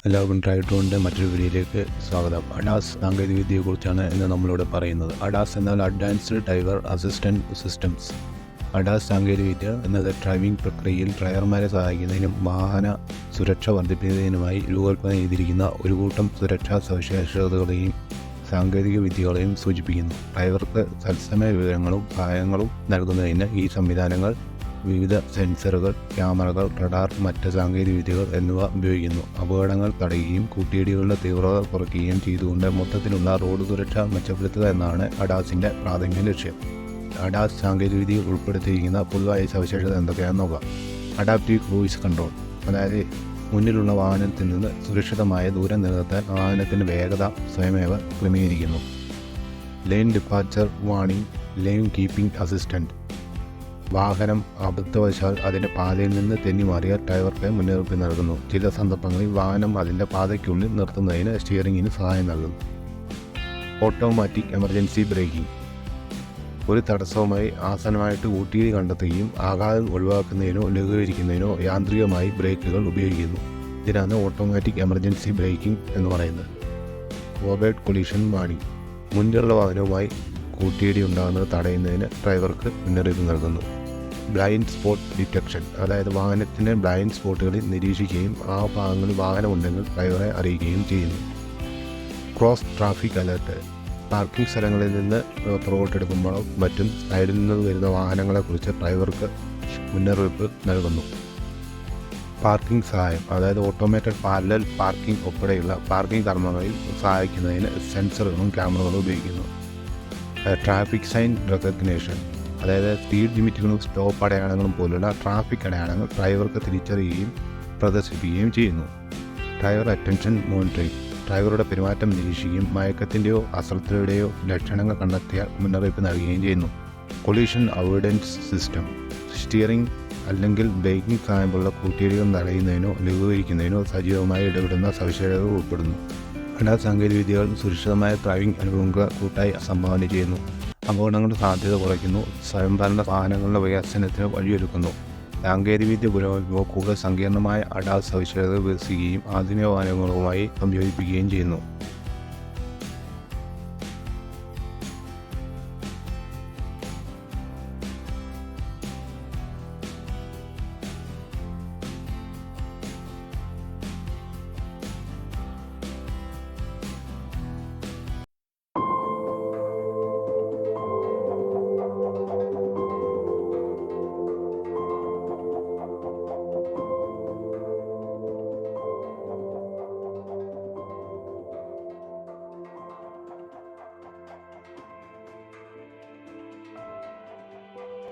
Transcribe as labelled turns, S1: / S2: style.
S1: എല്ലാവർക്കും ട്രൈട്രോണിൻ്റെ മറ്റൊരു വീഡിയോയിലേക്ക് സ്വാഗതം. അഡാസ് സാങ്കേതികവിദ്യയെക്കുറിച്ചാണ് ഇന്ന് നമ്മളിവിടെ പറയുന്നത്. അഡാസ് എന്നാൽ advanced driver assistant systems. ADAS സാങ്കേതികവിദ്യ എന്നത് ഡ്രൈവിംഗ് പ്രക്രിയയിൽ ഡ്രൈവർമാരെ സഹായിക്കുന്നതിനും വാഹന സുരക്ഷ വർദ്ധിപ്പിക്കുന്നതിനുമായി രൂപകൽപ്പന ചെയ്തിരിക്കുന്ന ഒരു കൂട്ടം സുരക്ഷാ സവിശേഷതകളെയും സാങ്കേതിക വിദ്യകളെയും സൂചിപ്പിക്കുന്നു. ഡ്രൈവർക്ക് തത്സമയ വിവരങ്ങളും സഹായങ്ങളും നൽകുന്നതിന് ഈ സംവിധാനങ്ങൾ വിവിധ സെൻസറുകൾ, ക്യാമറകൾ, റഡാർ, മറ്റ് സാങ്കേതികവിദ്യകൾ എന്നിവ ഉപയോഗിക്കുന്നു. അപകടങ്ങൾ തടയുകയും കൂട്ടിയിടികളുടെ തീവ്രത കുറയ്ക്കുകയും ചെയ്തുകൊണ്ട് മൊത്തത്തിലുള്ള റോഡ് സുരക്ഷ മെച്ചപ്പെടുത്തുക എന്നാണ് അഡാസിൻ്റെ പ്രാഥമിക ലക്ഷ്യം. അഡാസ് സാങ്കേതികവിദ്യയിൽ ഉൾപ്പെടുത്തിയിരിക്കുന്ന പൊതുവായ സവിശേഷത എന്തൊക്കെയാണെന്ന് നോക്കാം. അഡാപ്റ്റീവ് ക്രൂയിസ് കൺട്രോൾ, അതായത് മുന്നിലുള്ള വാഹനത്തിൽ നിന്ന് സുരക്ഷിതമായ ദൂരം നിലനിർത്താൻ വാഹനത്തിൻ്റെ വേഗത സ്വയമേവ ക്രമീകരിക്കുന്നു. Lane departure warning, lane keeping assistant, വാഹനം അബദ്ധവശാൽ അതിൻ്റെ പാതയിൽ നിന്ന് തെന്നിമാറിയാൽ ഡ്രൈവർക്ക് മുന്നറിയിപ്പ് നൽകുന്നു. ചില സന്ദർഭങ്ങളിൽ വാഹനം അതിൻ്റെ പാതയ്ക്കുള്ളിൽ നിർത്തുന്നതിന് സ്റ്റിയറിംഗിന് സഹായം നൽകുന്നു. ഓട്ടോമാറ്റിക് എമർജൻസി ബ്രേക്കിംഗ്, ഒരു തടസ്സവുമായി ആസന്നമായിട്ട് കൂട്ടിയിടി കണ്ടെത്തുകയും ആഘാതം ഒഴിവാക്കുന്നതിനോ ലഘൂകരിക്കുന്നതിനോ യാന്ത്രികമായി ബ്രേക്കുകൾ ഉപയോഗിക്കുന്നു. ഇതിനാണ് ഓട്ടോമാറ്റിക് എമർജൻസി ബ്രേക്കിംഗ് എന്ന് പറയുന്നത്. ഓവേർട്ട് കൊളിഷൻ വാർണിംഗ്, മുന്നിലുള്ള വാഹനവുമായി കൂട്ടിയിടി ഉണ്ടാകുന്നത് തടയുന്നതിന് ഡ്രൈവർക്ക് മുന്നറിയിപ്പ് നൽകുന്നു. ബ്ലൈൻഡ് സ്പോട്ട് ഡിറ്റക്ഷൻ, അതായത് വാഹനത്തിൻ്റെ ബ്ലൈൻഡ് സ്പോട്ടുകളിൽ നിരീക്ഷിക്കുകയും ആ ഭാഗങ്ങളിൽ വാഹനമുണ്ടെങ്കിൽ ഡ്രൈവറെ അറിയിക്കുകയും ചെയ്യുന്നു. ക്രോസ് ട്രാഫിക് അലേർട്ട്, പാർക്കിംഗ് സ്ഥലങ്ങളിൽ നിന്ന് പുറകോട്ടെടുക്കുമ്പോഴും മറ്റും സൈഡിൽ നിന്ന് വരുന്ന വാഹനങ്ങളെക്കുറിച്ച് ഡ്രൈവർക്ക് മുന്നറിയിപ്പ് നൽകുന്നു. പാർക്കിംഗ് സഹായം, അതായത് ഓട്ടോമേറ്റഡ് പാരലൽ പാർക്കിംഗ് ഉൾപ്പെടെയുള്ള പാർക്കിംഗ് കർമ്മങ്ങളിൽ സഹായിക്കുന്നതിന് സെൻസറുകളും ക്യാമറകളും ഉപയോഗിക്കുന്നു. ട്രാഫിക് സൈൻ റെക്കഗ്നേഷൻ, അതായത് സ്പീഡ് ലിമിറ്റുകളും സ്റ്റോപ്പ് അടയാളങ്ങളും പോലുള്ള ട്രാഫിക് അടയാളങ്ങൾ ഡ്രൈവർക്ക് തിരിച്ചറിയുകയും പ്രദർശിപ്പിക്കുകയും ചെയ്യുന്നു. ഡ്രൈവർ അറ്റൻഷൻ മോണിറ്ററിംഗ്, ഡ്രൈവറുടെ പെരുമാറ്റം നിരീക്ഷിക്കുകയും മയക്കത്തിൻ്റെയോ അശ്രദ്ധയുടെയോ ലക്ഷണങ്ങൾ കണ്ടെത്തിയാൽ മുന്നറിയിപ്പ് നൽകുകയും ചെയ്യുന്നു. കൊളീഷൻ അവോയ്ഡൻസ് സിസ്റ്റം, സ്റ്റിയറിംഗ് അല്ലെങ്കിൽ ബ്രേക്കിംഗ് സഹായമുള്ള കൂട്ടിയിടികൾ തടയുന്നതിനോ ലഘൂകരിക്കുന്നതിനോ സജീവമായി ഇടപെടുന്ന സവിശേഷതകൾ ഉൾപ്പെടുന്നു. അഡാസ് സാങ്കേതികവിദ്യകൾ സുരക്ഷിതമായ ഡ്രൈവിംഗ് അനുഭവങ്ങൾക്ക് കൂട്ടായി സംഭാവന ചെയ്യുന്നു. അപകടങ്ങളുടെ സാധ്യത കുറയ്ക്കുന്നു. സ്വയംഭരണ വാഹനങ്ങളുടെ വികസനത്തിന് വഴിയൊരുക്കുന്നു. സാങ്കേതികവിദ്യ പുരോഗമിക്കുമ്പോൾ കൂടുതൽ സങ്കീർണമായ അഡാസ് സവിശേഷതകൾ വികസിക്കുകയും ആധുനിക വാഹനങ്ങളുമായി സംയോജിപ്പിക്കുകയും ചെയ്യുന്നു.